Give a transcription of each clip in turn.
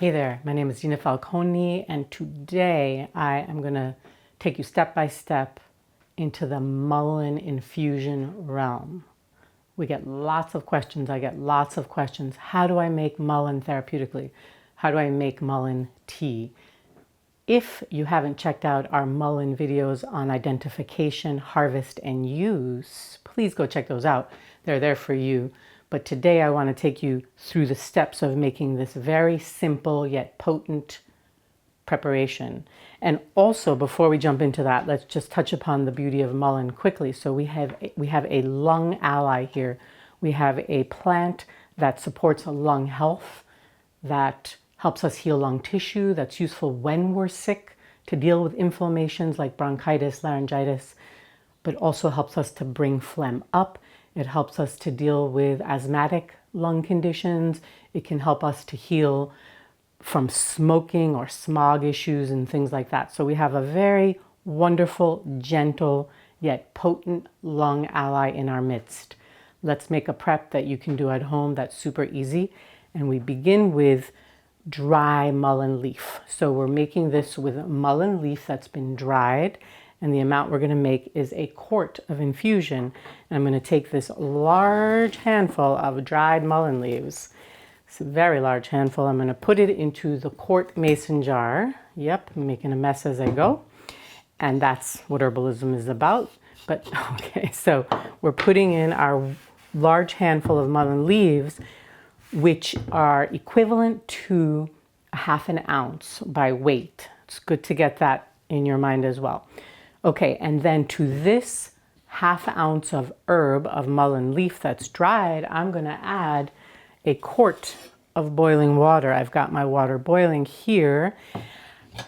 Hey there, my name is Dina Falconi, and today I am going to take you step by step into the Mullein Infusion realm. We get lots of questions. I get lots of questions. How do I make mullein therapeutically? How do I make mullein tea? If you haven't checked out our mullein videos on identification, harvest, and use, please go check those out. They're there for you. But today I want to take you through the steps of making this very simple yet potent preparation. And also, before we jump into that, let's just touch upon the beauty of mullein quickly. So we have a lung ally here. We have a plant that supports lung health, that helps us heal lung tissue, that's useful when we're sick to deal with inflammations like bronchitis, laryngitis, but also helps us to bring phlegm up. It helps us to deal with asthmatic lung conditions. It can help us to heal from smoking or smog issues and things like that. So we have a very wonderful, gentle, yet potent lung ally in our midst. Let's make a prep that you can do at home that's super easy. And we begin with dry mullein leaf. So we're making this with mullein leaf that's been dried. And the amount we're going to make is a quart of infusion. And I'm going to take this large handful of dried mullein leaves. It's a very large handful. I'm going to put it into the quart mason jar. Yep, I'm making a mess as I go. And that's what herbalism is about. But okay, so we're putting in our large handful of mullein leaves, which are equivalent to a half an ounce by weight. It's good to get that in your mind as well. Okay, and then to this half ounce of herb of mullein leaf that's dried, I'm going to add a quart of boiling water. I've got my water boiling here.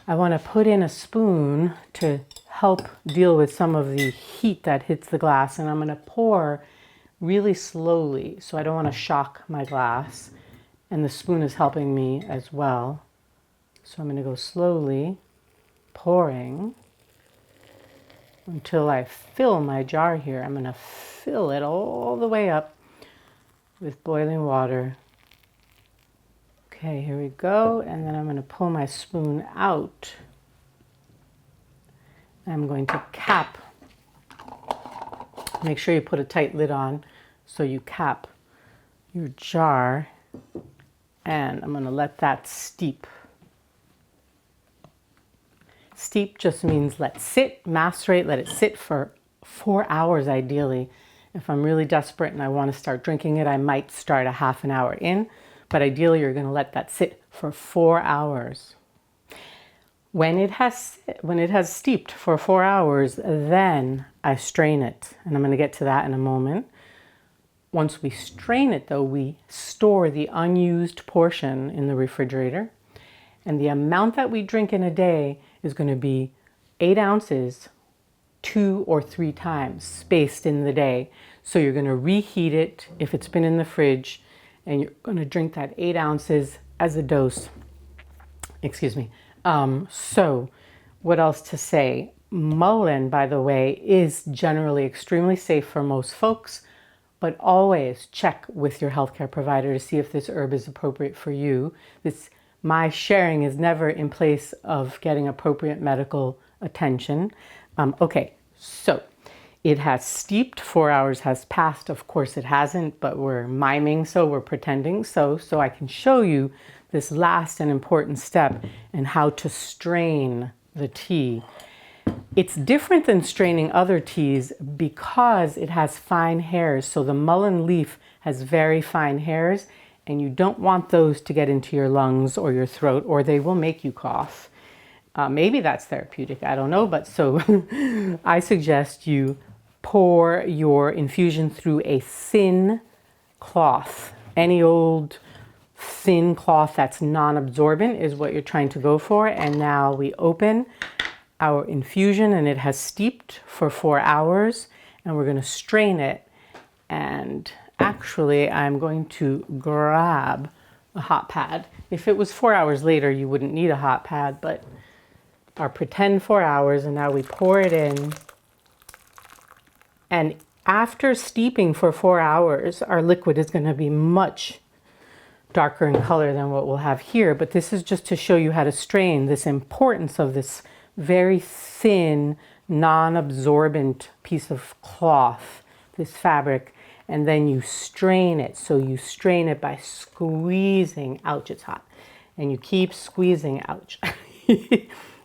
I want to put in a spoon to help deal with some of the heat that hits the glass, and I'm going to pour really slowly, so I don't want to shock my glass. And the spoon is helping me as well. So I'm going to go slowly, pouring until I fill my jar here. I'm going to fill it all the way up with boiling water. Okay, here we go. And then I'm going to pull my spoon out. I'm going to cap. Make sure you put a tight lid on so you cap your jar. And I'm going to let that steep. Steep just means let sit, macerate, let it sit for 4 hours ideally. If I'm really desperate and I want to start drinking it, I might start a half an hour in, but ideally you're going to let that sit for 4 hours. When it has steeped for 4 hours, then I strain it, and I'm going to get to that in a moment. Once we strain it though, we store the unused portion in the refrigerator, and the amount that we drink in a day is going to be 8 ounces 2 or 3 times spaced in the day. So you're going to reheat it if it's been in the fridge, and you're going to drink that 8 ounces as a dose. Excuse me. So what else to say? Mullein, by the way, is generally extremely safe for most folks, but always check with your healthcare provider to see if this herb is appropriate for you. My sharing is never in place of getting appropriate medical attention. Okay, so it has steeped, 4 hours has passed. Of course it hasn't, but we're miming, so we're pretending so I can show you this last and important step in how to strain the tea. It's different than straining other teas because it has fine hairs. So the mullein leaf has very fine hairs, and you don't want those to get into your lungs or your throat, or they will make you cough. Maybe that's therapeutic, I don't know, but so I suggest you pour your infusion through a thin cloth. Any old thin cloth that's non-absorbent is what you're trying to go for. And now we open our infusion, and it has steeped for 4 hours, and we're going to strain it. And actually, I'm going to grab a hot pad. If it was 4 hours later, you wouldn't need a hot pad, but our pretend 4 hours, and now we pour it in. And after steeping for 4 hours, our liquid is going to be much darker in color than what we'll have here, but this is just to show you how to strain, this importance of this very thin, non-absorbent piece of cloth, this fabric, and then you strain it. So you strain it by squeezing, ouch, it's hot, and you keep squeezing, ouch,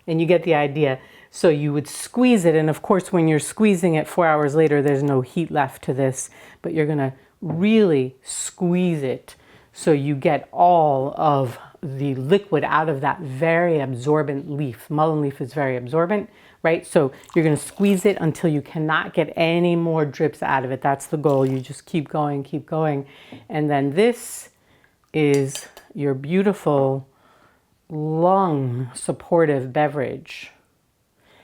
and you get the idea. So you would squeeze it, and of course when you're squeezing it 4 hours later, there's no heat left to this, but you're gonna really squeeze it so you get all of the liquid out of that very absorbent leaf. Mullein leaf is very absorbent, right? So you're gonna squeeze it until you cannot get any more drips out of it. That's the goal. You just keep going, keep going. And then this is your beautiful lung supportive beverage.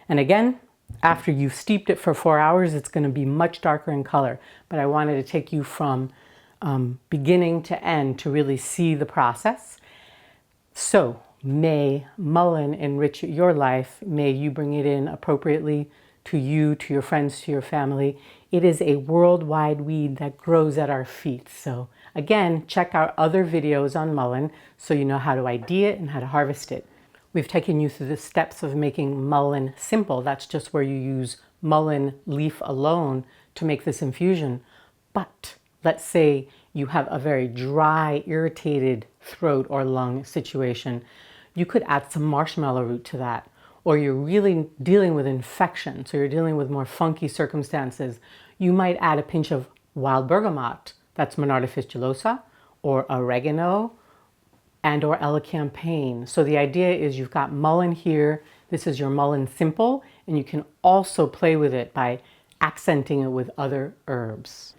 And again, after you've steeped it for 4 hours, it's going to be much darker in color. But I wanted to take you from beginning to end to really see the process. So may mullein enrich your life. May you bring it in appropriately to you, to your friends, to your family. It is a worldwide weed that grows at our feet. So again, check our other videos on mullein so you know how to ID it and how to harvest it. We've taken you through the steps of making mullein simple. That's just where you use mullein leaf alone to make this infusion. But let's say you have a very dry, irritated throat or lung situation. You could add some marshmallow root to that. Or you're really dealing with infection, so you're dealing with more funky circumstances. You might add a pinch of wild bergamot, that's Monarda fistulosa, or oregano, and or elecampane. So the idea is you've got mullein here. This is your mullein simple, and you can also play with it by accenting it with other herbs.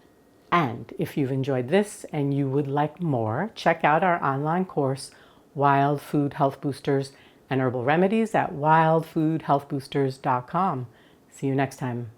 And if you've enjoyed this and you would like more, check out our online course, Wild Food Health Boosters and Herbal Remedies at wildfoodhealthboosters.com. See you next time.